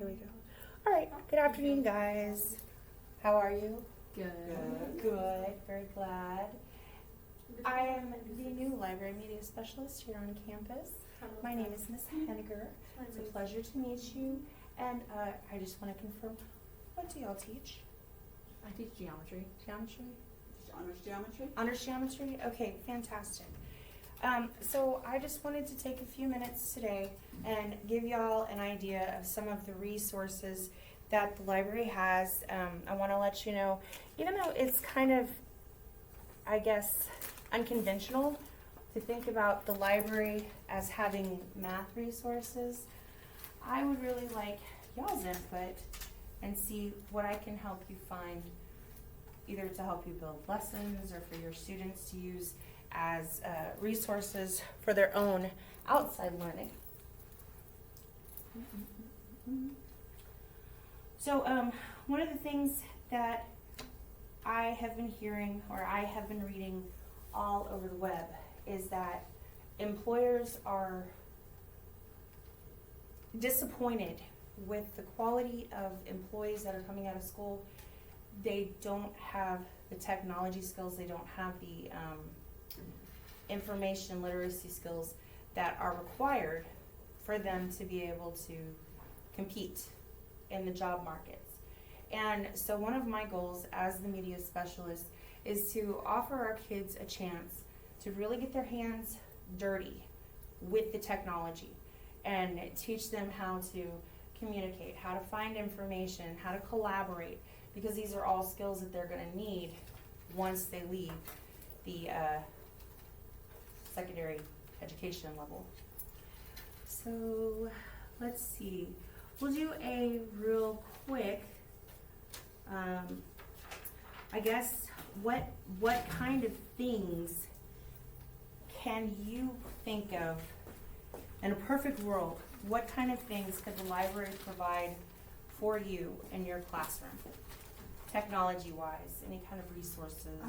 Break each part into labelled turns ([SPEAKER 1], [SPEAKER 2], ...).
[SPEAKER 1] Here we go. All right. Good afternoon, guys. How are you?
[SPEAKER 2] Good.
[SPEAKER 1] Good. Very glad. I am the new library media specialist here on campus. My name is Miss SHenegar. It's a pleasure to meet you. And I just want to confirm, what do y'all teach?
[SPEAKER 2] I teach geometry.
[SPEAKER 1] Geometry?
[SPEAKER 3] Honors geometry?
[SPEAKER 1] Honors geometry? Okay, fantastic. So I just wanted to take a few minutes today and give y'all an idea of some of the resources that the library has. I want to let you know, even though it's kind of, I guess, unconventional to think about the library as having math resources, I would really like y'all's input and see what I can help you find, either to help you build lessons or for your students to use as resources for their own outside learning. So one of the things that I have been hearing, or I have been reading all over the web, is that employers are disappointed with the quality of employees that are coming out of school. They don't have the technology skills, they don't have the information literacy skills that are required for them to be able to compete in the job markets. And so one of my goals as the media specialist is to offer our kids a chance to really get their hands dirty with the technology and teach them how to communicate, how to find information, how to collaborate, because these are all skills that they're going to need once they leave the secondary education level. So let's see. We'll do a real quick, I guess, what kind of things can you think of in a perfect world? What kind of things could the library provide for you in your classroom, technology-wise? Any kind of resources?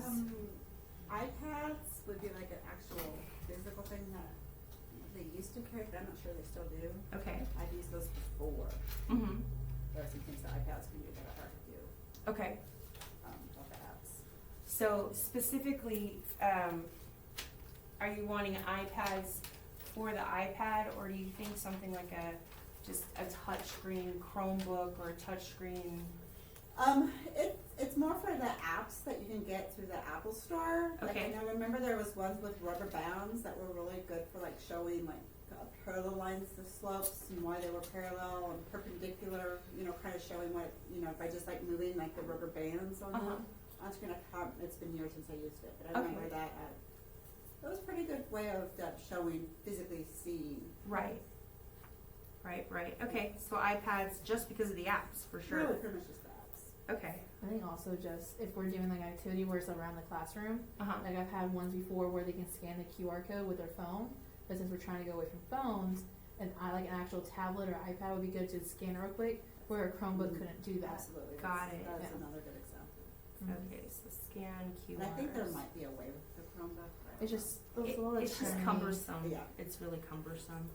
[SPEAKER 3] iPads would be like an actual physical thing that they used to carry, but I'm not sure they still do.
[SPEAKER 1] Okay.
[SPEAKER 3] I've used those before.
[SPEAKER 1] Mm-hmm.
[SPEAKER 3] There are some things that iPads can do that are hard to do
[SPEAKER 1] Okay.
[SPEAKER 3] with the apps.
[SPEAKER 1] So specifically, are you wanting iPads for the iPad, or do you think something like just a touchscreen Chromebook or a touchscreen?
[SPEAKER 3] It's more for the apps that you can get through the Apple Store.
[SPEAKER 1] Okay.
[SPEAKER 3] Like, I remember there was ones with rubber bands that were really good for like showing like parallel lines of slopes and why they were parallel and perpendicular, kind of showing what, by just like moving like the rubber bands on on screen. It's been years since I used it, but I remember that. It was a pretty good way of showing, physically seeing.
[SPEAKER 1] Right. Okay, so iPads just because of the apps, for sure.
[SPEAKER 3] Really, pretty much just the apps.
[SPEAKER 1] Okay.
[SPEAKER 2] I think also just if we're doing like an activity where it's around the classroom,
[SPEAKER 1] Uh-huh.
[SPEAKER 2] like I've had ones before where they can scan the QR code with their phone, but since we're trying to go away from phones, and like an actual tablet or iPad would be good to scan real quick, where a Chromebook couldn't do that.
[SPEAKER 3] Absolutely.
[SPEAKER 1] Got it.
[SPEAKER 3] That's
[SPEAKER 2] Yeah.
[SPEAKER 3] another good example.
[SPEAKER 1] Okay, so scan QRs.
[SPEAKER 3] And I think there might be a way with the Chromebook.
[SPEAKER 2] It's just there's a lot of
[SPEAKER 1] It's just
[SPEAKER 2] training.
[SPEAKER 1] cumbersome.
[SPEAKER 3] Yeah.
[SPEAKER 1] It's really cumbersome.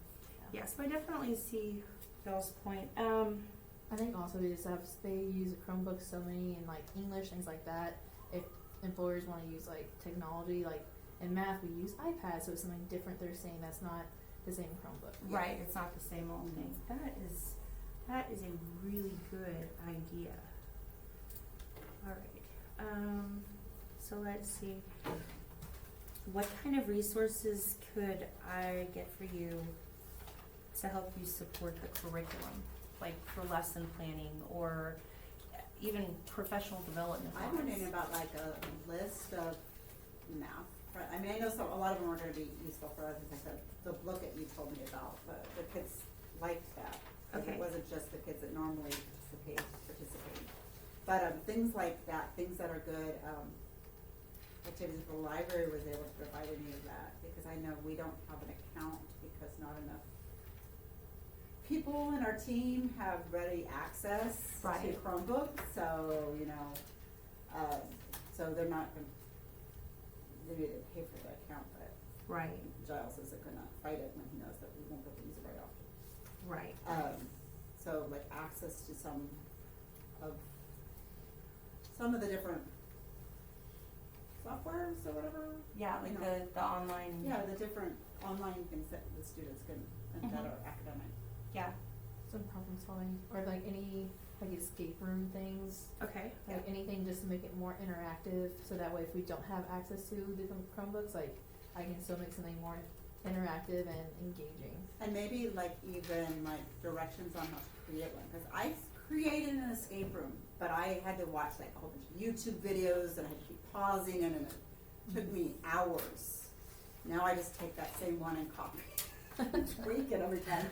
[SPEAKER 2] Yeah.
[SPEAKER 1] Yeah, so I definitely see Bill's point.
[SPEAKER 2] I think also they use Chromebooks so many in like English, things like that. If employers want to use like technology, like in math we use iPads, so it's something different. They're saying that's not the same Chromebook.
[SPEAKER 1] Right, it's not the same old thing. That is a really good idea. All right. So let's see. What kind of resources could I get for you to help you support the curriculum, like for lesson planning or even professional development?
[SPEAKER 3] I'm wondering about like a list of math. I mean, I know a lot of them are going to be useful for other things. The book that you told me about, the kids liked that.
[SPEAKER 1] Okay.
[SPEAKER 3] It wasn't just the kids that normally participate. But things like that, things that are good. Activities the library was able to provide any of that, because I know we don't have an account because not enough people in our team have ready access to Chromebooks, so so they're not going to maybe they pay for the account, but Giles isn't going to fight it when he knows that we won't be able to use it very often.
[SPEAKER 1] Right.
[SPEAKER 3] So like access to some of the different softwares or whatever.
[SPEAKER 1] Yeah, like
[SPEAKER 3] You know.
[SPEAKER 1] the online.
[SPEAKER 3] Yeah, the different online things that the students can, and that
[SPEAKER 1] Mhm.
[SPEAKER 3] are academic.
[SPEAKER 1] Yeah.
[SPEAKER 2] Some problem solving, or like any, like escape room things,
[SPEAKER 1] Okay.
[SPEAKER 2] like anything just to make it more interactive, so that way if we don't have access to different Chromebooks, like, I can still make something more interactive and engaging.
[SPEAKER 3] And maybe like even like directions on how to create one, because I created an escape room, but I had to watch like a whole bunch of YouTube videos and I had to keep pausing and it took me hours. Now I just take that same one and copy, tweak it every time.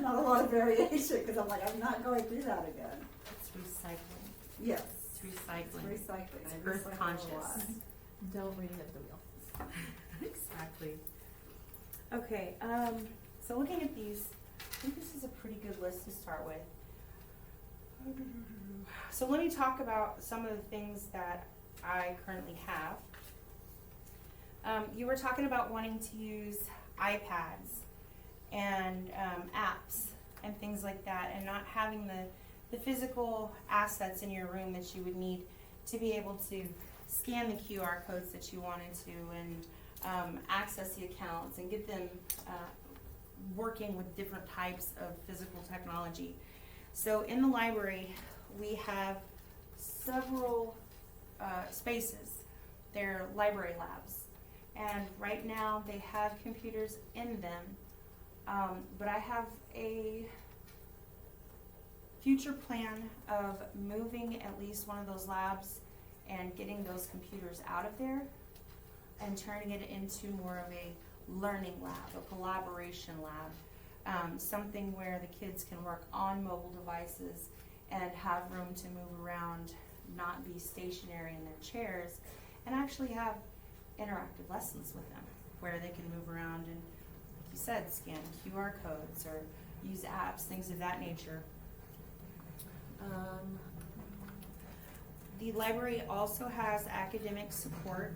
[SPEAKER 3] Not a lot of variation, because I'm like, I'm not going through that again.
[SPEAKER 1] It's recycling.
[SPEAKER 3] Yes.
[SPEAKER 1] It's recycling.
[SPEAKER 3] It's recycling.
[SPEAKER 1] It's
[SPEAKER 3] I
[SPEAKER 1] earth
[SPEAKER 3] recycle a
[SPEAKER 1] conscious.
[SPEAKER 3] lot.
[SPEAKER 2] Don't reinvent the wheel.
[SPEAKER 1] Exactly. Okay, so looking at these, I think this is a pretty good list to start with. So let me talk about some of the things that I currently have. You were talking about wanting to use iPads and apps and things like that, and not having the physical assets in your room that you would need to be able to scan the QR codes that you wanted to, and access the accounts and get them working with different types of physical technology. So in the library, we have several spaces. They're library labs. And right now they have computers in them, but I have a future plan of moving at least one of those labs and getting those computers out of there and turning it into more of a learning lab, a collaboration lab, something where the kids can work on mobile devices and have room to move around, not be stationary in their chairs, and actually have interactive lessons with them where they can move around and, like you said, scan QR codes or use apps, things of that nature. The library also has academic support.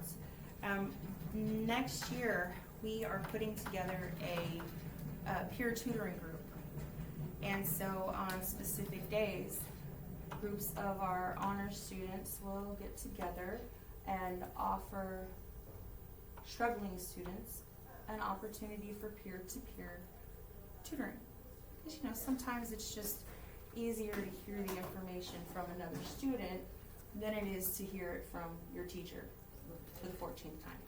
[SPEAKER 1] Next year, we are putting together a peer tutoring group. And so on specific days, groups of our honors students will get together and offer struggling students an opportunity for peer-to-peer tutoring. Because, you know, sometimes it's just easier to hear the information from another student than it is to hear it from your teacher for the 14th time.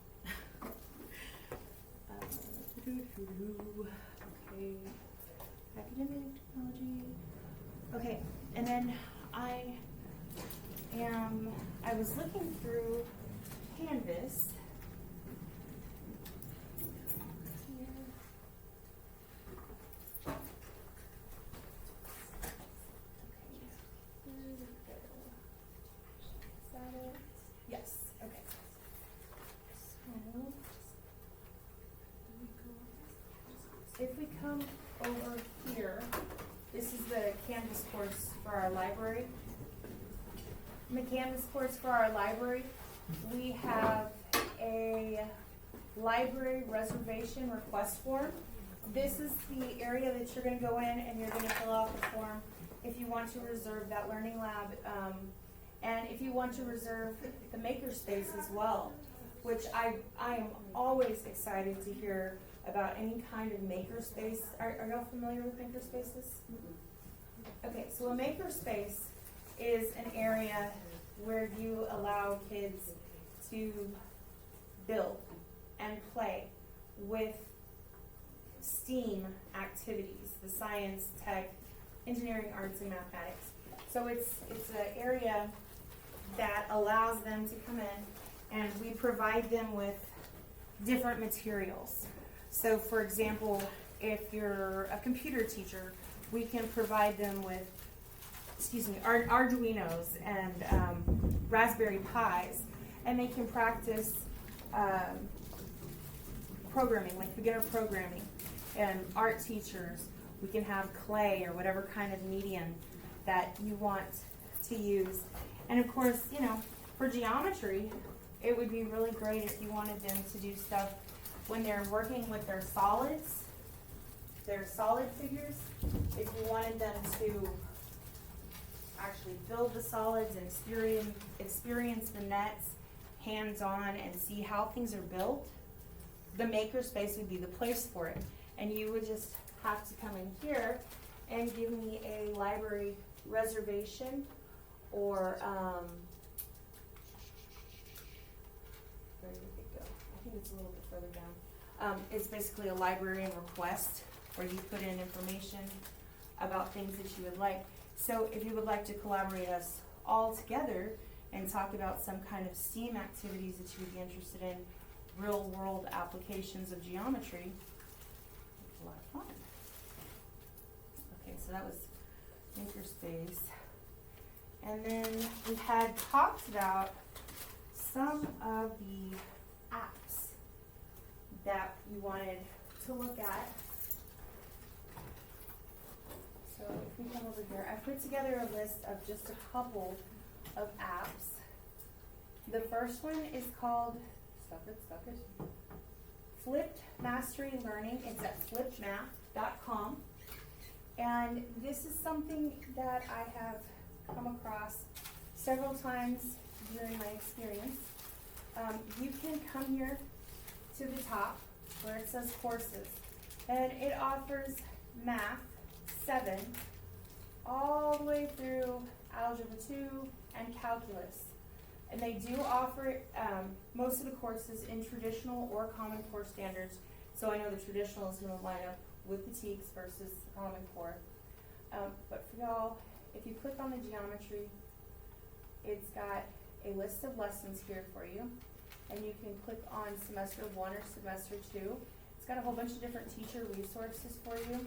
[SPEAKER 1] Okay, academic technology. Okay, and then I was looking through Canvas. Is that it? Yes, okay. So, if we come over here, this is the Canvas course for our library. In the Canvas course for our library, we have a library reservation request form. This is the area that you're going to go in and you're going to fill out the form if you want to reserve that learning lab, and if you want to reserve the makerspace as well, which I am always excited to hear about any kind of makerspace. Are y'all familiar with makerspaces? Okay, so a makerspace is an area where you allow kids to build and play with STEAM activities, the science, tech, engineering, arts, and mathematics. So it's an area that allows them to come in, and we provide them with different materials. So for example, if you're a computer teacher, we can provide them with, Arduinos and Raspberry Pis, and they can practice programming, like beginner programming. And art teachers, we can have clay or whatever kind of medium that you want to use. And of course, you know, for geometry, it would be really great if you wanted them to do stuff when they're working with their solids, they're solid figures. If you wanted them to actually build the solids and experience the nets hands-on and see how things are built, the makerspace would be the place for it. And you would just have to come in here and give me a library reservation or, where did it go? I think it's a little bit further down. It's basically a librarian request where you put in information about things that you would like. So if you would like to collaborate us all together and talk about some kind of STEAM activities that you would be interested in, real world applications of geometry, it's a lot of fun. Okay, so that was Makerspace. And then we had talked about some of the apps that we wanted to look at. So if we come over here, I put together a list of just a couple of apps. The first one is called, stop it, Flipped Mastery Learning. It's at flippedmath.com. And this is something that I have come across several times during my experience. You can come here to the top where it says courses, and it offers Math 7 all the way through Algebra 2 and Calculus. And they do offer most of the courses in traditional or Common Core standards. So I know the traditional is going to line up with the TEKS versus the Common Core. But for y'all, if you click on the geometry, it's got a list of lessons here for you. And you can click on semester 1 or semester 2. It's got a whole bunch of different teacher resources for you.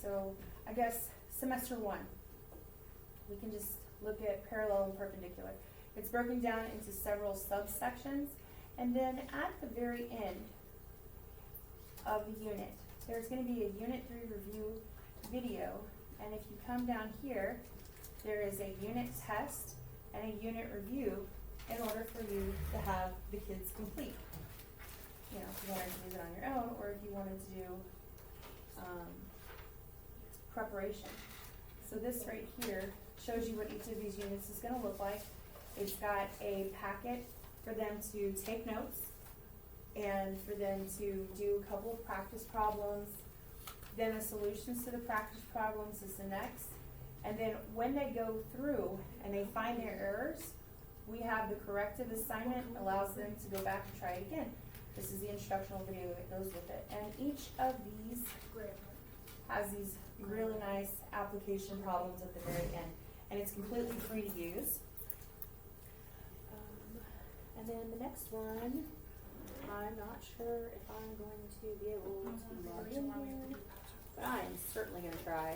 [SPEAKER 1] So I guess semester 1, we can just look at parallel and perpendicular. It's broken down into several subsections. And then at the very end of the unit, there's going to be a Unit 3 review video. And if you come down here, there is a unit test and a unit review in order for you to have the kids complete. You know, if you wanted to do it on your own, or if you wanted to do preparation. So this right here shows you what each of these units is going to look like. It's got a packet for them to take notes and for them to do a couple of practice problems. Then the solutions to the practice problems is the next. And then when they go through and they find their errors, we have the corrective assignment, allows them to go back and try it again. This is the instructional video that goes with it. And each of these has these really nice application problems at the very end. And it's completely free to use. And then the next one, I'm not sure if I'm going to be able to log in here, but I'm certainly going to try.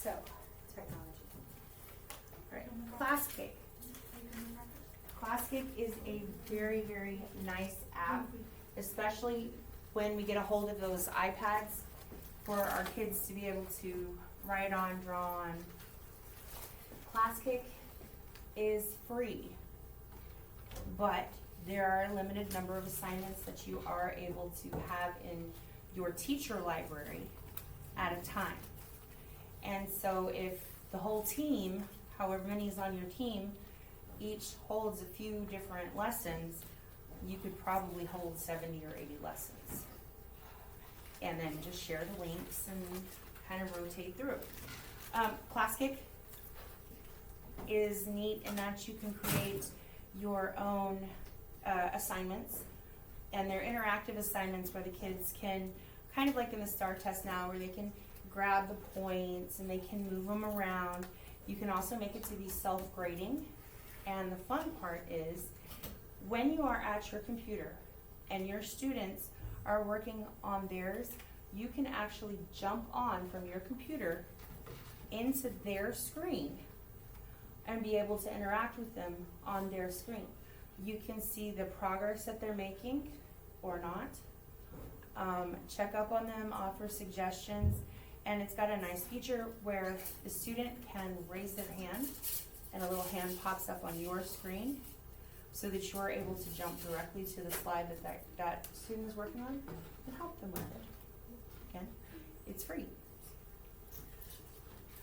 [SPEAKER 1] So, technology. Alright, ClassCake. ClassCake is a very, very nice app, especially when we get a hold of those iPads for our kids to be able to write on, draw on. ClassCake is free, but there are a limited number of assignments that you are able to have in your teacher library at a time. And so if the whole team, however many is on your team, each holds a few different lessons, you could probably hold 70 or 80 lessons. And then just share the links and kind of rotate through. ClassCake is neat in that you can create your own assignments, and they're interactive assignments where the kids can, kind of like in the STAR test now, where they can grab the points and they can move them around. You can also make it to be self-grading, and the fun part is when you are at your computer and your students are working on theirs, you can actually jump on from your computer into their screen and be able to interact with them on their screen. You can see the progress that they're making or not. Check up on them, offer suggestions, and it's got a nice feature where the student can raise their hand and a little hand pops up on your screen so that you're able to jump directly to the slide that student is working on and help them with it. Again, it's free.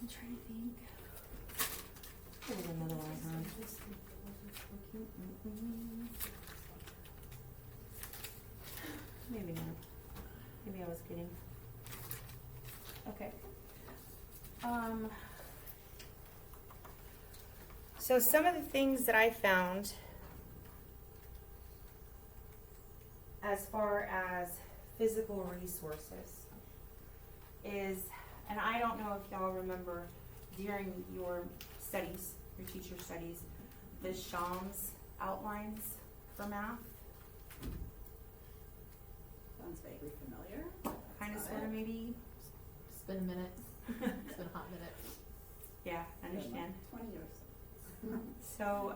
[SPEAKER 1] I'm trying to think. There's another one, huh? Maybe not. Maybe I was kidding. Okay. So some of the things that I found as far as physical resources is, and I don't know if y'all remember during your studies, your teacher studies, the SHenegar outlines for math.
[SPEAKER 3] Sounds vaguely familiar.
[SPEAKER 1] Kind of, sort of, maybe.
[SPEAKER 2] It's been a minute. It's been a hot minute.
[SPEAKER 1] Yeah, I understand.
[SPEAKER 3] 20 years.
[SPEAKER 1] So,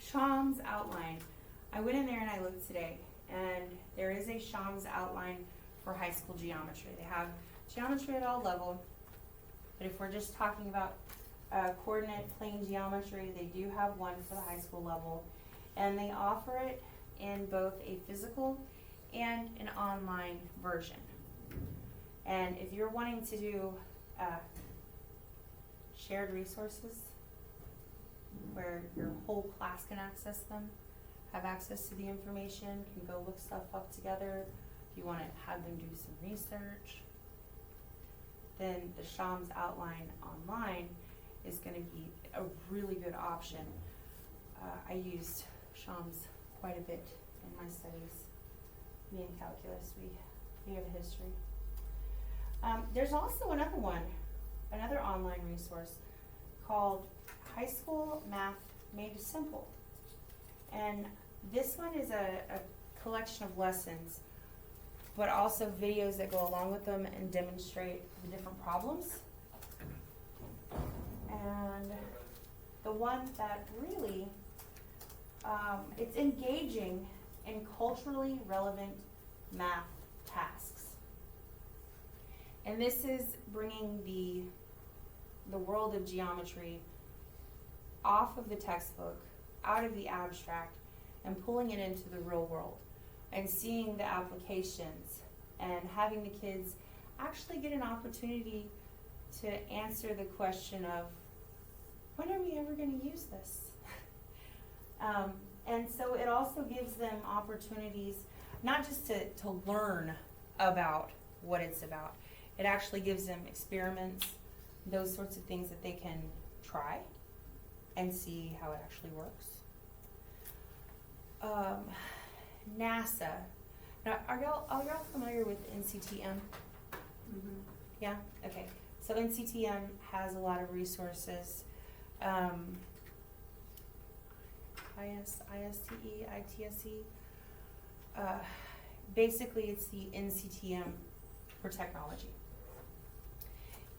[SPEAKER 1] SHenegar's outline. I went in there and I looked today, and there is a SHenegar's outline for high school geometry. They have geometry at all levels, but if we're just talking about coordinate plane geometry, they do have one for the high school level, and they offer it in both a physical and an online version. And if you're wanting to do shared resources where your whole class can access them, have access to the information, can go look stuff up together, if you want to have them do some research, then the SHenegar's outline online is going to be a really good option. I used SHenegar's quite a bit in my studies. Me and calculus, we have a history. There's also another online resource called High School Math Made Simple. And this one is a collection of lessons, but also videos that go along with them and demonstrate the different problems. And the one that really, it's engaging in culturally relevant math tasks. And this is bringing the world of geometry off of the textbook, out of the abstract, and pulling it into the real world, and seeing the applications, and having the kids actually get an opportunity to answer the question of, when are we ever going to use this? And so it also gives them opportunities, not just to learn about what it's about. It actually gives them experiments, those sorts of things that they can try and see how it actually works. NASA. Now, are y'all familiar with NCTM?
[SPEAKER 3] Mm-hmm.
[SPEAKER 1] Yeah? Okay. So NCTM has a lot of resources. ISTE. Basically, it's the NCTM for technology.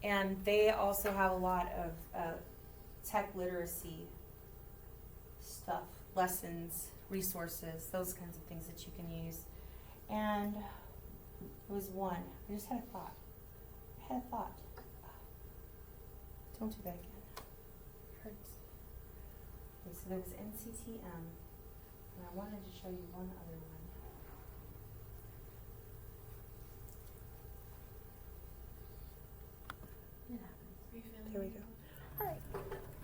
[SPEAKER 1] And they also have a lot of tech literacy stuff, lessons, resources, those kinds of things that you can use. And there was one. I just had a thought. Don't do that again. It hurts. Okay, so there was NCTM, and I wanted to show you one other one. There we go.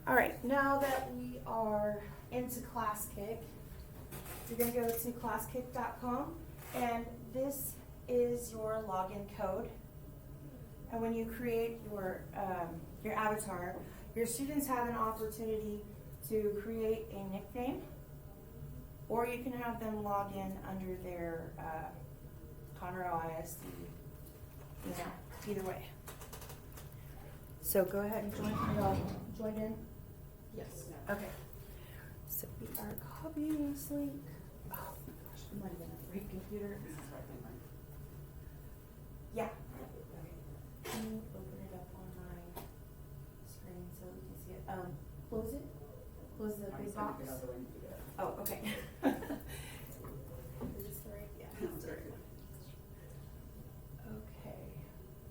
[SPEAKER 1] All right, now that we are into ClassKick, you're going to go to classkick.com, and this is your login code. And when you create your avatar, your students have an opportunity to create a nickname, or or you can have them log in under their Conroe ISD, you know, either way. So go ahead and join in.
[SPEAKER 2] Yes.
[SPEAKER 1] Okay. So we are copying this link. Oh my gosh, it might have been a great computer. Yeah. Can you open it up on my screen so we can see it? Close it. Close the big box. Oh, okay. Is this the right? Yeah. That's the right one. Okay.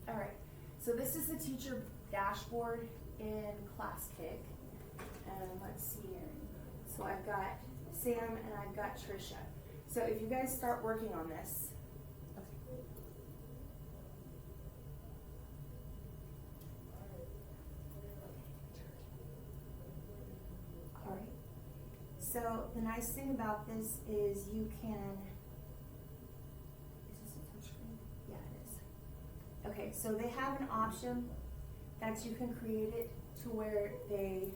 [SPEAKER 1] All right. So this is the teacher dashboard in ClassKick. And let's see here. So I've got Sam and I've got Trisha. So if you guys start working on this. Okay. All right. So the nice thing about this is you can. Is this a touchscreen? Yeah, it is. Okay, so they have an option that you can create it to where they.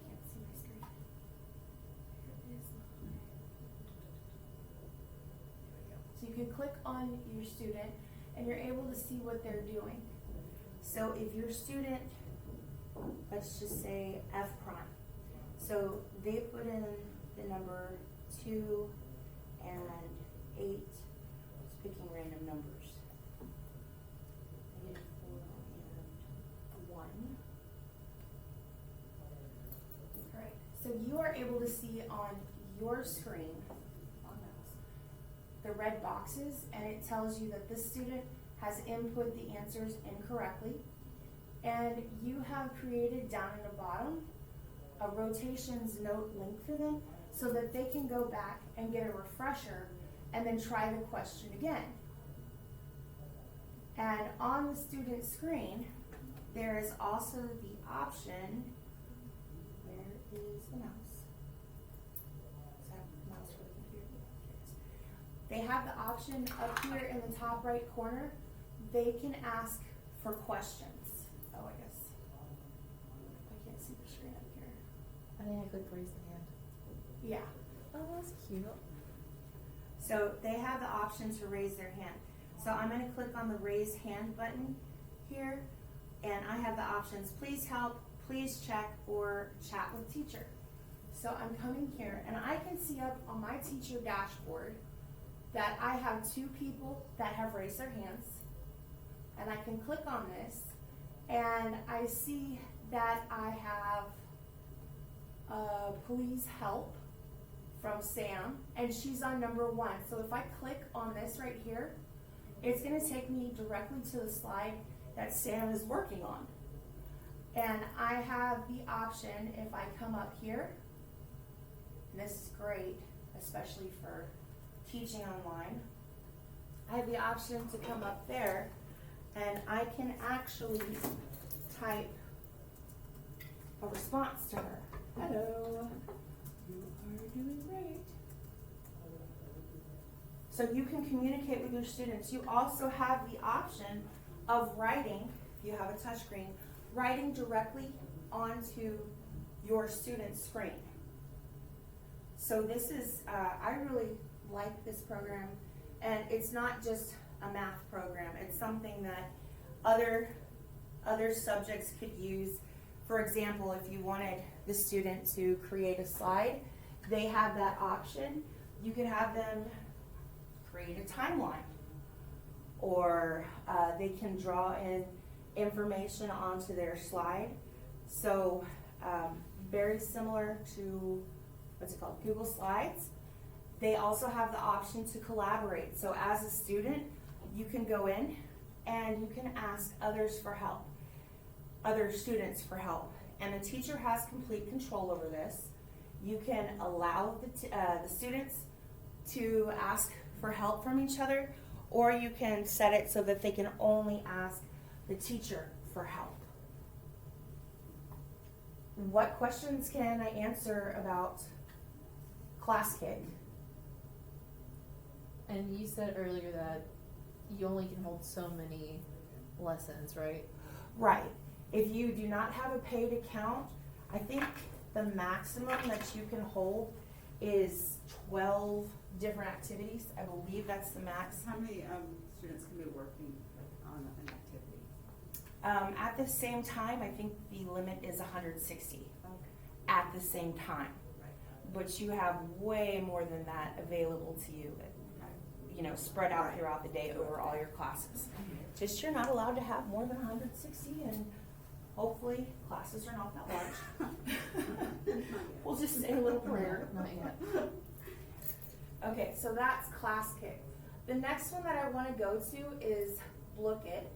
[SPEAKER 1] Can't see my screen. Here it is. So you can click on your student and you're able to see what they're doing. So if your student, let's just say F prime. So they put in the number 2 and 8, just picking random numbers. -4 and 1. Alright, so you are able to see on your screen, on mouse, the red boxes, and it tells you that this student has input the answers incorrectly. And you have created down in the bottom a rotations note link for them so that they can go back and get a refresher and then try the question again. And on the student screen, there is also the option, where is the mouse? Is that the mouse for the computer? Here it is. They have the option up here in the top right corner, they can ask for questions. Oh, I guess. I can't see the screen up here.
[SPEAKER 2] I think I clicked raise the hand.
[SPEAKER 1] Yeah.
[SPEAKER 2] Oh, that's cute.
[SPEAKER 1] So they have the option to raise their hand. So I'm going to click on the raise hand button here, and I have the options, please help, please check, or chat with teacher. So I'm coming here, and I can see up on my teacher dashboard that I have 2 people that have raised their hands, and I can click on this, and I see that I have please help from Sam, and she's on number 1. So if I click on this right here, it's going to take me directly to the slide that Sam is working on. And I have the option, if I come up here, and this is great, especially for teaching online, I have the option to come up there and I can actually type a response to her. Hello, you are doing great. So you can communicate with your students. You also have the option of writing, if you have a touchscreen, writing directly onto your student's screen. So this is, I really like this program, and it's not just a math program. It's something that other subjects could use. For example, if you wanted the student to create a slide, they have that option. You could have them create a timeline, or they can draw in information onto their slide. So very similar to, what's it called, Google Slides. They also have the option to collaborate. So as a student, you can go in and you can ask others for help, other students for help. And the teacher has complete control over this. You can allow the students to ask for help from each other, or you can set it so that they can only ask the teacher for help. What questions can I answer about ClassKick?
[SPEAKER 2] And you said earlier that you only can hold so many lessons, right?
[SPEAKER 1] Right. If you do not have a paid account, I think the maximum that you can hold is 12 different activities. I believe that's the max.
[SPEAKER 3] How many students can be working like, on an activity?
[SPEAKER 1] At the same time, I think the limit is 160
[SPEAKER 3] Okay.
[SPEAKER 1] at the same time.
[SPEAKER 3] Right.
[SPEAKER 1] But you have way more than that available to you, spread out
[SPEAKER 3] Right.
[SPEAKER 1] throughout the day over all your classes. Just you're not allowed to have more than 160, and hopefully classes are not that large. We'll just say a little prayer.
[SPEAKER 2] Not yet.
[SPEAKER 1] Okay, so that's Class Kick. The next one that I want to go to is Look It,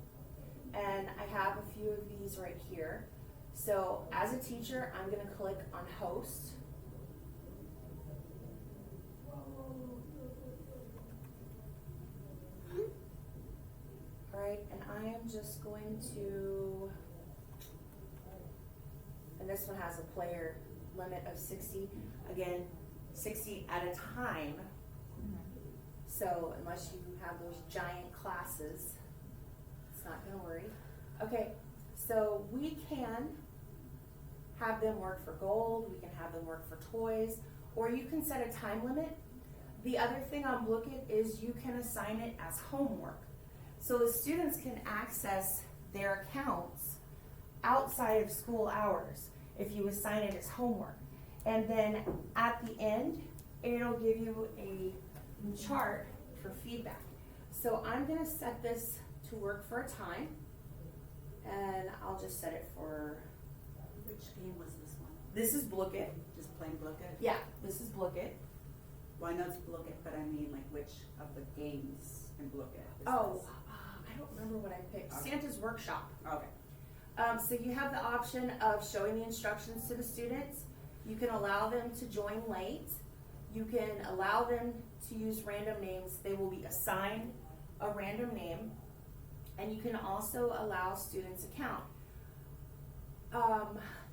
[SPEAKER 1] and I have a few of these right here. So as a teacher, I'm going to click on Host. Alright, and I am just going to, and this one has a player limit of 60. Again, 60 at a time. So unless you have those giant classes, it's not gonna worry. Okay, so we can have them work for gold, we can have them work for toys, or you can set a time limit. The other thing on Look It is you can assign it as homework. So the students can access their accounts outside of school hours if you assign it as homework. And then at the end, it'll give you a chart for feedback. So I'm gonna set this to work for a time, and I'll just set it for,
[SPEAKER 3] Which game was this one?
[SPEAKER 1] this is Look It.
[SPEAKER 3] Just plain Look It?
[SPEAKER 1] Yeah, this is Look It.
[SPEAKER 3] Well, I know it's Look It, but I mean like which of the games in Look It? Is
[SPEAKER 1] Oh,
[SPEAKER 3] this?
[SPEAKER 1] I don't remember what I picked.
[SPEAKER 3] Okay.
[SPEAKER 1] Santa's Workshop.
[SPEAKER 3] Okay.
[SPEAKER 1] So you have the option of showing the instructions to the students. You can allow them to join late. You can allow them to use random names. They will be assigned a random name. And you can also allow students account.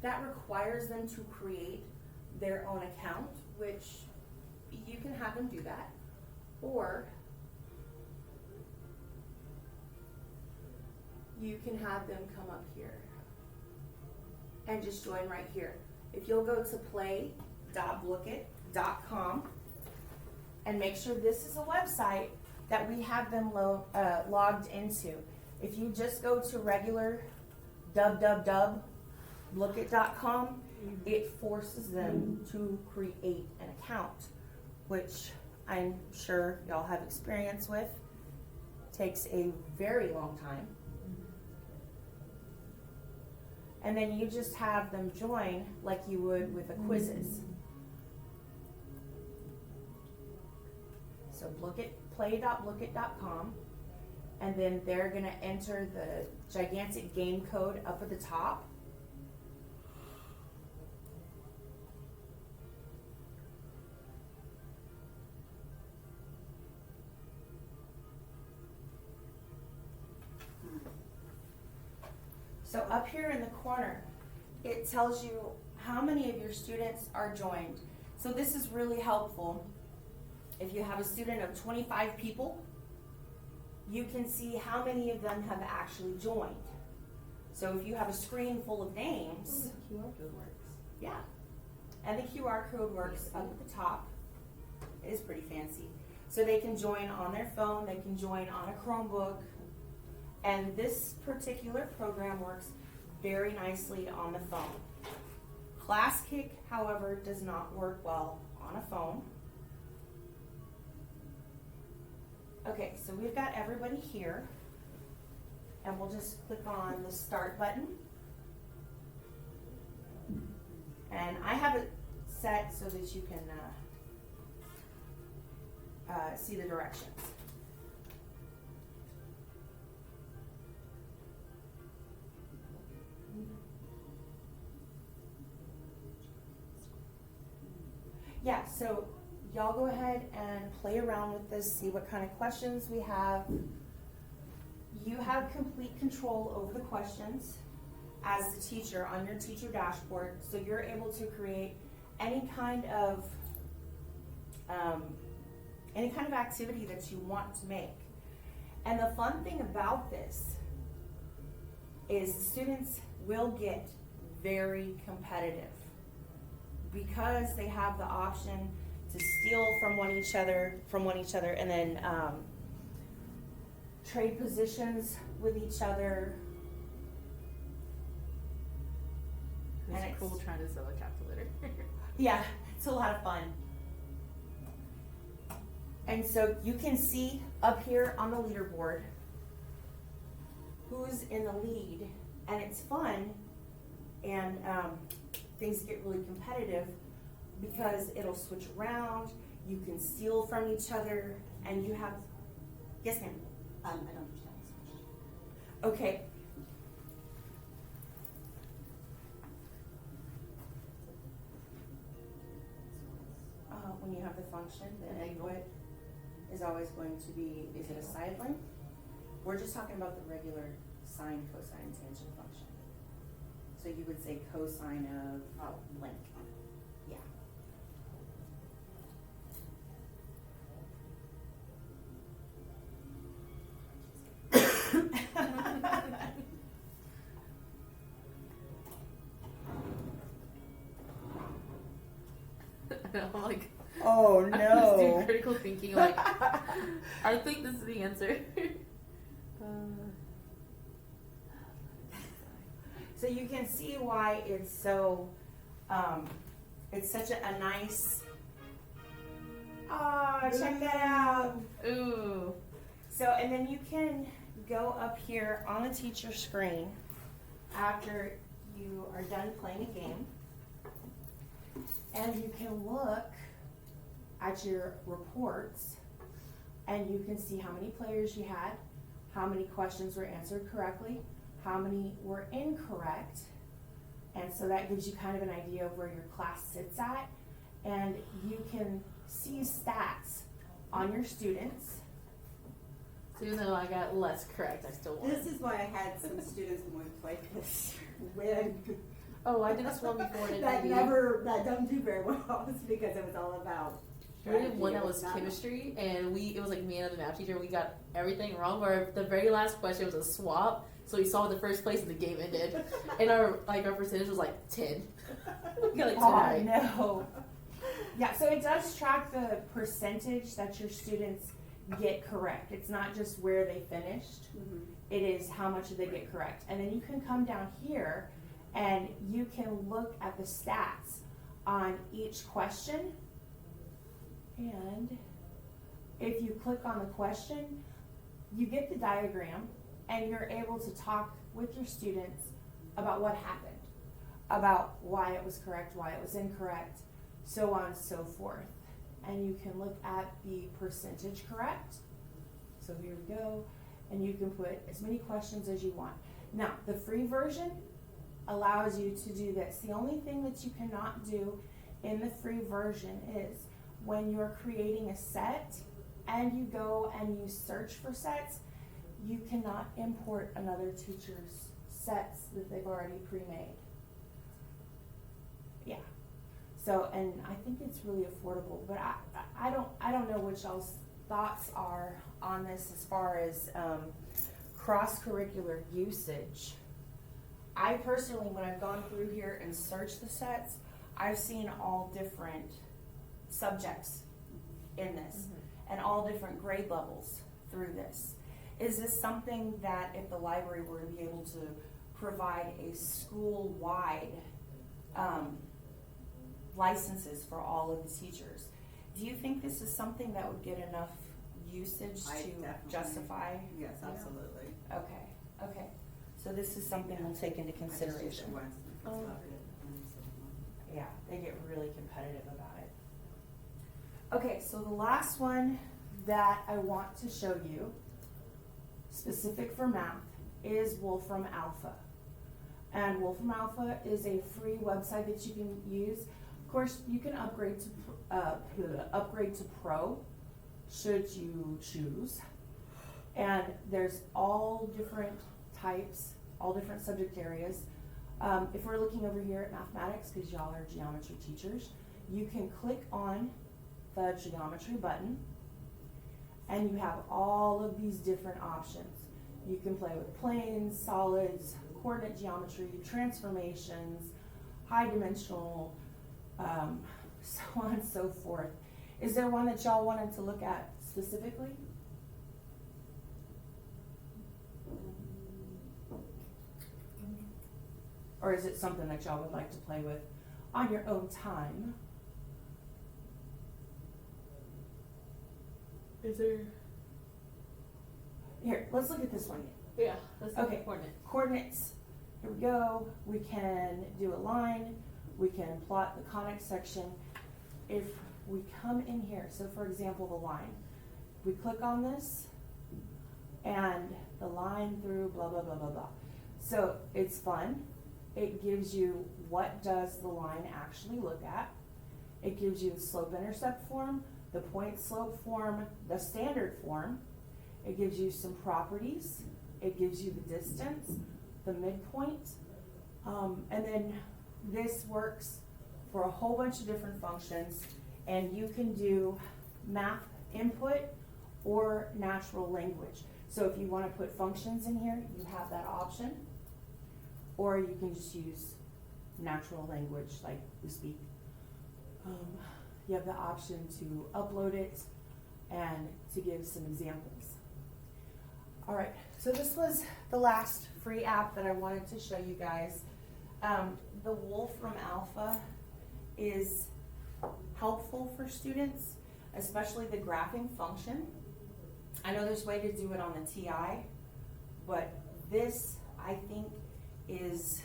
[SPEAKER 1] That requires them to create their own account, which you can have them do that. Or you can have them come up here and just join right here. If you'll go to play.lookit.com and make sure this is a website that we have them logged into. If you just go to regular www.lookit.com, it forces them to create an account, which I'm sure y'all have experience with. Takes a very long time. And then you just have them join like you would with a quizzes. So play.lookit.com, and then they're gonna enter the gigantic game code up at the top. So up here in the corner, it tells you how many of your students are joined. So this is really helpful. If you have a student of 25 people, you can see how many of them have actually joined. So if you have a screen full of names,
[SPEAKER 2] QR code works.
[SPEAKER 1] yeah, and the QR code works up at the top. It is pretty fancy. So they can join on their phone, they can join on a Chromebook, and this particular program works very nicely on the phone. ClassKick, however, does not work well on a phone. Okay, so we've got everybody here, and we'll just click on the start button. And I have it set so that you can see the directions. Yeah, so y'all go ahead and play around with this, see what kind of questions we have. You have complete control over the questions as the teacher on your teacher dashboard, so you're able to create any kind of activity that you want to make. And the fun thing about this is the students will get very competitive because they have the option to steal from one each other, and then trade positions with each other. And
[SPEAKER 2] It's
[SPEAKER 1] it's-
[SPEAKER 2] cool trying to sell a calculator.
[SPEAKER 1] Yeah, it's a lot of fun. And so you can see up here on the leaderboard who's in the lead, and it's fun, and things get really competitive because it'll switch around, you can steal from each other, and you have, yes ma'am?
[SPEAKER 3] I don't understand this question.
[SPEAKER 1] Okay. When you have the function, the
[SPEAKER 2] An angle.
[SPEAKER 1] input is always going to be, is it a side length? We're just talking about the regular sine, cosine, tangent function. So you would say cosine of length. Yeah.
[SPEAKER 2] I'm like,
[SPEAKER 1] Oh
[SPEAKER 2] I'm just doing critical thinking. Like, I think this is the answer.
[SPEAKER 1] So you can see why it's so, it's such a nice, check that out.
[SPEAKER 2] Ooh.
[SPEAKER 1] So, and then you can go up here on the teacher screen after you are done playing a game, and you can look at your reports, and you can see how many players you had, how many questions were answered correctly, how many were incorrect, and so that gives you kind of an idea of where your class sits at, and you can see stats on your students.
[SPEAKER 2] So even though I got less correct, I still won.
[SPEAKER 3] This is why I had some students when we played this win
[SPEAKER 2] Oh, I did this one before and it
[SPEAKER 3] that
[SPEAKER 2] maybe.
[SPEAKER 3] that don't do very well. It's because it was all about.
[SPEAKER 2] We did
[SPEAKER 3] strategy.
[SPEAKER 2] one that
[SPEAKER 3] It
[SPEAKER 2] was
[SPEAKER 3] not-
[SPEAKER 2] chemistry, and it was like me and the math teacher. We got everything wrong. Where the very last question was a swap, so we saw the first place and the game ended, and our percentage was like 10. We got like 10 right.
[SPEAKER 1] No. Yeah, so it does track the percentage that your students get correct. It's not just where they finished.
[SPEAKER 3] Mhm.
[SPEAKER 1] It is how much did they get correct. And then you can come down here and you can look at the stats on each question. And if you click on the question, you get the diagram and you're able to talk with your students about what happened, about why it was correct, why it was incorrect, so on and so forth. And you can look at the percentage correct. So here we go. And you can put as many questions as you want. Now, the free version allows you to do this. The only thing that you cannot do in the free version is when you're creating a set and you go and you search for sets, you cannot import another teacher's sets that they've already pre-made. Yeah. So, and I think it's really affordable, but I don't know what y'all's thoughts are on this as far as cross-curricular usage. I personally, when I've gone through here and searched the sets, I've seen all different subjects in this and all different grade levels through this. Is this something that if the library were to be able to provide a school-wide licenses for all of the teachers, do you think this is something that would get enough usage
[SPEAKER 3] I
[SPEAKER 1] to
[SPEAKER 3] definitely-
[SPEAKER 1] justify?
[SPEAKER 3] Yes, absolutely.
[SPEAKER 1] Okay, okay. So this is something we'll take into
[SPEAKER 3] I just used
[SPEAKER 1] consideration.
[SPEAKER 3] it once and
[SPEAKER 2] Oh.
[SPEAKER 3] loved it. And so,
[SPEAKER 1] Yeah, they get really competitive about it. Okay, so the last one that I want to show you, specific for math, is Wolfram Alpha. And Wolfram Alpha is a free website that you can use. Of course, you can upgrade to Pro, should you choose. And there's all different types, all different subject areas. If we're looking over here at mathematics, because y'all are geometry teachers, you can click on the geometry button and you have all of these different options. You can play with planes, solids, coordinate geometry, transformations, high dimensional, so on and so forth. Is there one that y'all wanted to look at specifically? Or is it something that y'all would like to play with on your own time?
[SPEAKER 2] Is there?
[SPEAKER 1] Here, let's look at this one.
[SPEAKER 2] Yeah, that's
[SPEAKER 1] Okay.
[SPEAKER 2] coordinate.
[SPEAKER 1] Coordinates. Here we go. We can do a line. We can plot the conic section. If we come in here, so for example, the line, we click on this and the line through blah, blah, blah, blah, blah. So it's fun. It gives you what does the line actually look at. It gives you the slope-intercept form, the point slope form, the standard form. It gives you some properties. It gives you the distance, the midpoint. And then this works for a whole bunch of different functions, and you can do math input or natural language. So if you want to put functions in here, you have that option, or you can just use natural language like we speak. You have the option to upload it and to give some examples. All right, so this was the last free app that I wanted to show you guys. The Wolfram Alpha is helpful for students, especially the graphing function. I know there's a way to do it on the TI, but this, I think, is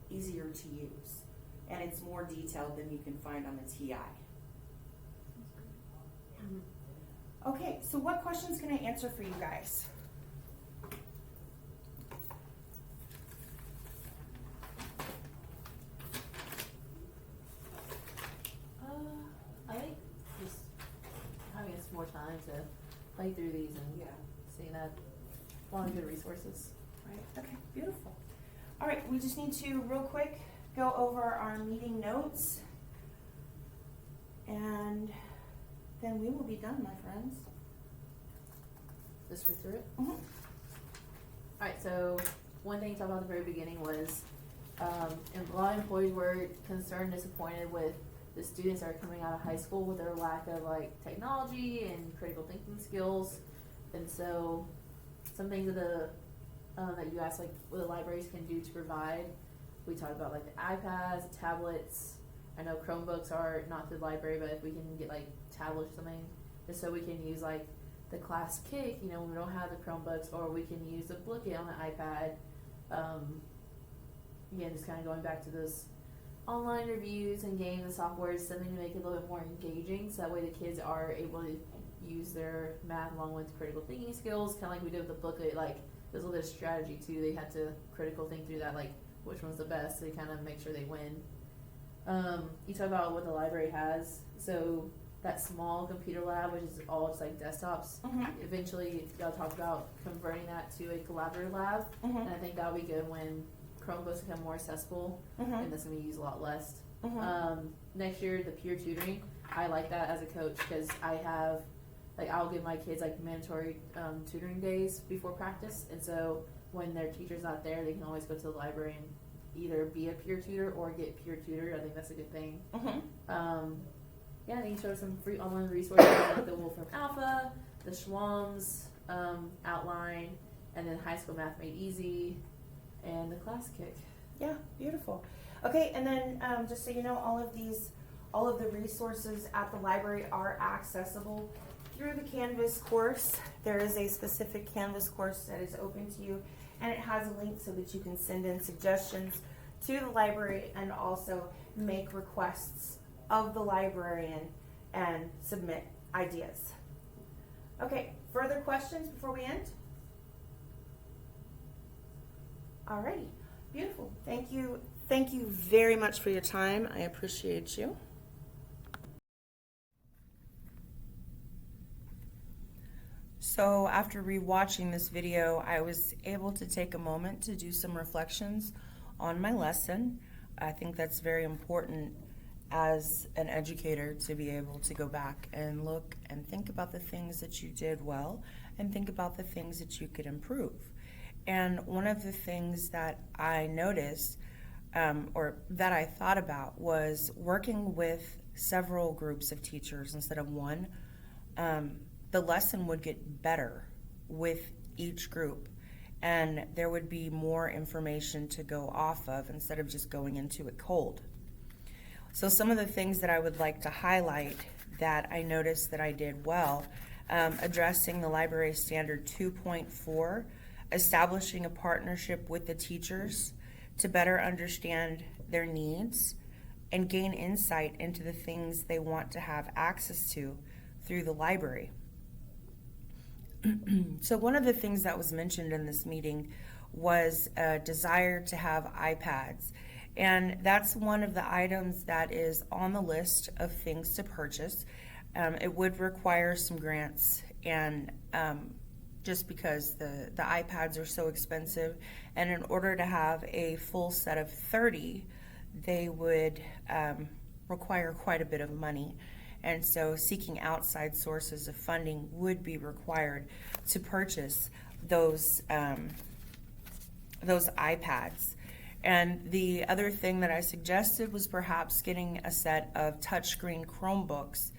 [SPEAKER 1] easier to use, and it's more detailed than you can find on the TI. Okay, so what questions can I answer for you guys?
[SPEAKER 2] I think just having us more time to play through these and seeing that a lot of good resources.
[SPEAKER 1] Right, okay, beautiful. All right, we just need to real quick go over our meeting notes, and then we will be done, my friends.
[SPEAKER 2] Just read through it.
[SPEAKER 1] Mm-hmm.
[SPEAKER 2] Alright, so one thing you talked about at the very beginning was and a lot of employees were concerned, disappointed with the students that are coming out of high school with their lack of like technology and critical thinking skills. And so some things that you asked like what the libraries can do to provide. We talked about like the iPads, tablets. I know Chromebooks are not the library, but if we can get like tablets or something, just so we can use like the class kick, you know, when we don't have the Chromebooks, or we can use the Bookit on the iPad. Again, just kind of going back to those online reviews and games and software, something to make it a little bit more engaging, so that way the kids are able to use their math along with critical thinking skills, kind of like we did with the Bookit. Like there's a little bit of strategy too. They had to critical think through that, like which one's the best, so they kind of make sure they win. You talk about what the library has, so that small computer lab, which is all just like desktops.
[SPEAKER 1] Mm-hmm.
[SPEAKER 2] Eventually, y'all talked about converting that to a collaborative lab,
[SPEAKER 1] Mm-hmm.
[SPEAKER 2] and I think that'll be good when Chromebooks become more accessible,
[SPEAKER 1] Mm-hmm.
[SPEAKER 2] and that's gonna be used a lot less.
[SPEAKER 1] Mm-hmm.
[SPEAKER 2] Next year, the peer tutoring, I like that as a coach because I have, like, I'll give my kids like mandatory tutoring days before practice, and so when their teacher's not there, they can always go to the library and either be a peer tutor or get peer tutored. I think that's a good thing.
[SPEAKER 1] Mm-hmm.
[SPEAKER 2] Yeah, I think you showed some free online resources like the Wolfram Alpha, the Schwam's outline, and then High School Math Made Easy, and the Class Kick.
[SPEAKER 1] Yeah, beautiful. Okay, and then just so you know, all of the resources at the library are accessible through the Canvas course. There is a specific Canvas course that is open to you, and it has a link so that you can send in suggestions to the library and also make requests of the librarian and submit ideas. Okay, further questions before we end? Alrighty, beautiful. Thank you very much for your time. I appreciate you. So after rewatching this video, I was able to take a moment to do some reflections on my lesson. I think that's very important as an educator to be able to go back and look and think about the things that you did well and think about the things that you could improve. And one of the things that I noticed or that I thought about was working with several groups of teachers instead of one, the lesson would get better with each group, and there would be more information to go off of instead of just going into it cold. So some of the things that I would like to highlight that I noticed that I did well, addressing the library standard 2.4, establishing a partnership with the teachers to better understand their needs and gain insight into the things they want to have access to through the library. So one of the things that was mentioned in this meeting was a desire to have iPads. And that's one of the items that is on the list of things to purchase. It would require some grants, and just because the iPads are so expensive, and in order to have a full set of 30, they would require quite a bit of money. And so seeking outside sources of funding would be required to purchase those iPads. And the other thing that I suggested was perhaps getting a set of touchscreen Chromebooks.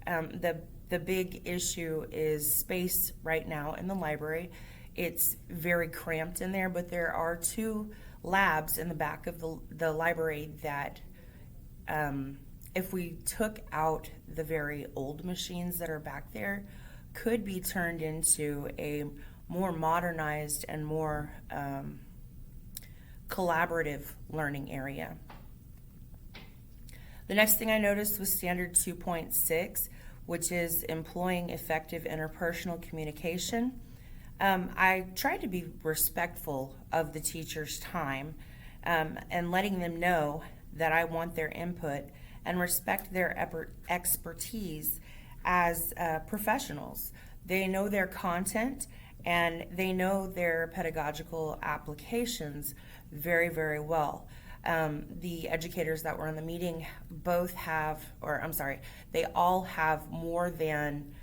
[SPEAKER 1] The big issue is space right now in the library. It's very cramped in there, but there are 2 labs in the back of the library that if we took out the very old machines that are back there, could be turned into a more modernized and more collaborative learning area. The next thing I noticed was standard 2.6, which is employing effective interpersonal communication. I tried to be respectful of the teacher's time and letting them know that I want their input and respect their expertise as professionals. They know their content and they know their pedagogical applications very, very well. The educators that were in the meeting they all have more than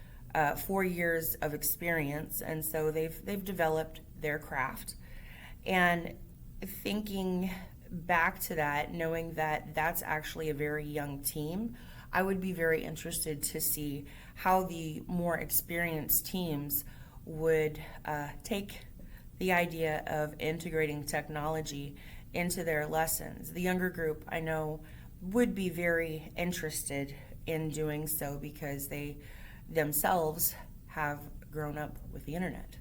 [SPEAKER 1] 4 years of experience, and so they've developed their craft. And thinking back to that, knowing that that's actually a very young team, I would be very interested to see how the more experienced teams would take the idea of integrating technology into their lessons. The younger group, I know, would be very interested in doing so because they themselves have grown up with the internet.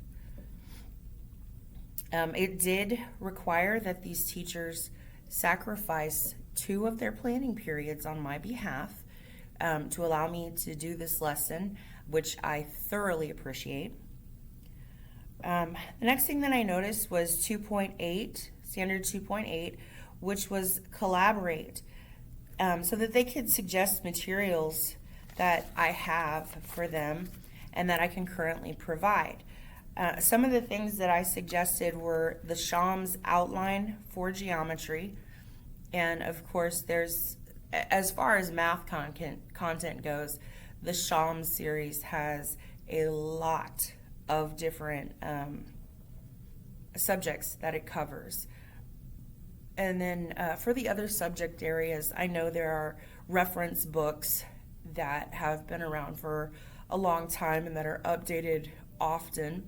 [SPEAKER 1] It did require that these teachers sacrifice 2 of their planning periods on my behalf to allow me to do this lesson, which I thoroughly appreciate. The next thing that I noticed was 2.8, standard 2.8, which was collaborate, so that they could suggest materials that I have for them and that I can currently provide. Some of the things that I suggested were the Shams outline for geometry, and of course there's, as far as math content goes, the Shams series has a lot of different subjects that it covers. And then for the other subject areas, I know there are reference books that have been around for a long time and that are updated often.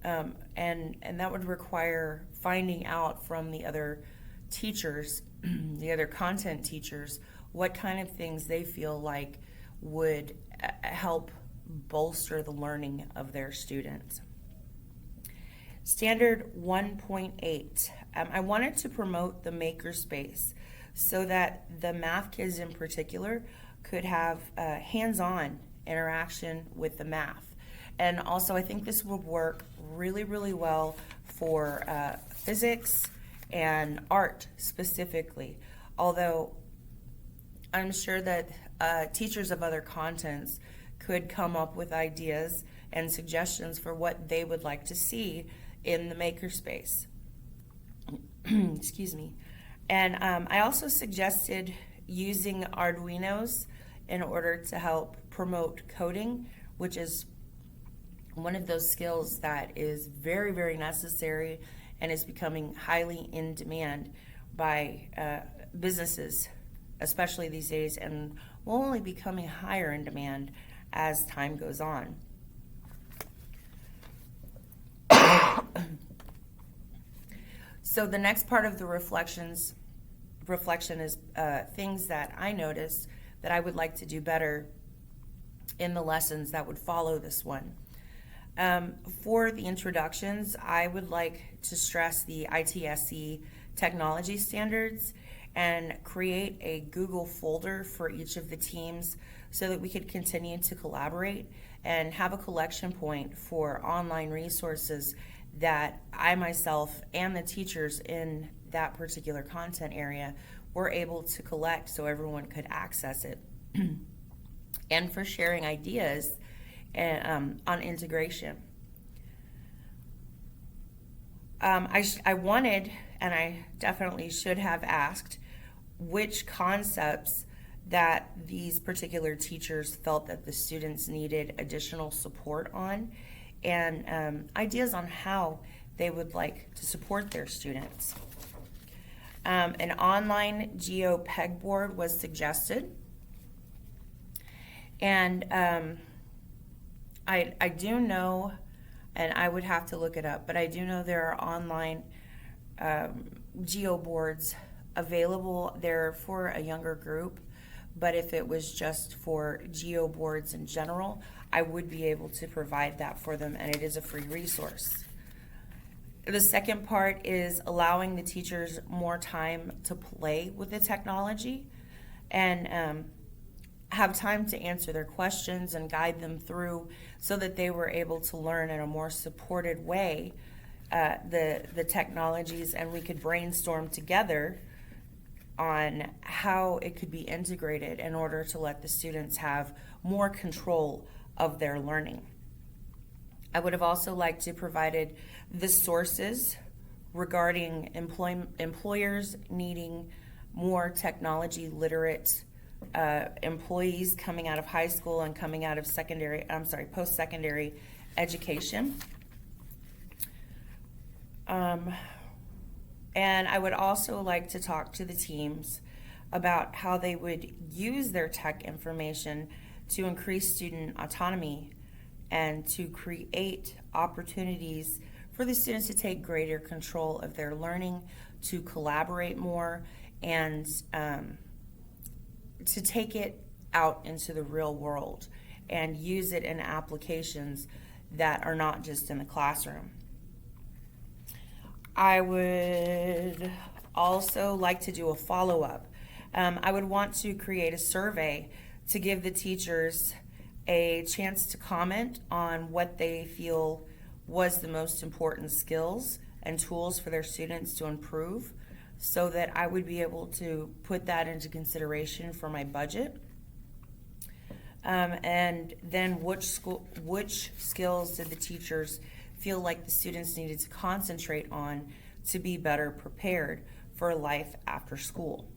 [SPEAKER 1] And that would require finding out from the other teachers, the other content teachers, what kind of things they feel like would help bolster the learning of their students. Standard 1.8, I wanted to promote the makerspace so that the math kids in particular could have hands-on interaction with the math. And also I think this would work really, really well for physics and art specifically, although I'm sure that teachers of other contents could come up with ideas and suggestions for what they would like to see in the makerspace. Excuse me. And I also suggested using Arduinos in order to help promote coding, which is one of those skills that is very, very necessary and is becoming highly in demand by businesses especially these days, and will only be becoming higher in demand as time goes on. So the next part of the reflection is things that I noticed that I would like to do better in the lessons that would follow this one. For the introductions, I would like to stress the ITSE technology standards and create a Google folder for each of the teams so that we could continue to collaborate and have a collection point for online resources that I myself and the teachers in that particular content area were able to collect so everyone could access it. And for sharing ideas on integration. I wanted, and I definitely should have asked, which concepts that these particular teachers felt that the students needed additional support on, and ideas on how they would like to support their students. An online geo pegboard was suggested, and I do know, and I would have to look it up, but I do know there are online geo boards available there for a younger group. But if it was just for geo boards in general, I would be able to provide that for them, and it is a free resource. The second part is allowing the teachers more time to play with the technology and have time to answer their questions and guide them through so that they were able to learn in a more supported way the technologies, and we could brainstorm together on how it could be integrated in order to let the students have more control of their learning. I would have also liked to provided the sources regarding employers needing more technology literate employees coming out of high school and coming out of post-secondary education. And I would also like to talk to the teams about how they would use their tech information to increase student autonomy and to create opportunities for the students to take greater control of their learning, to collaborate more, and to take it out into the real world and use it in applications that are not just in the classroom. I would also like to do a follow-up. I would want to create a survey to give the teachers a chance to comment on what they feel was the most important skills and tools for their students to improve, so that I would be able to put that into consideration for my budget. And then which skills did the teachers feel like the students needed to concentrate on to be better prepared for life after school.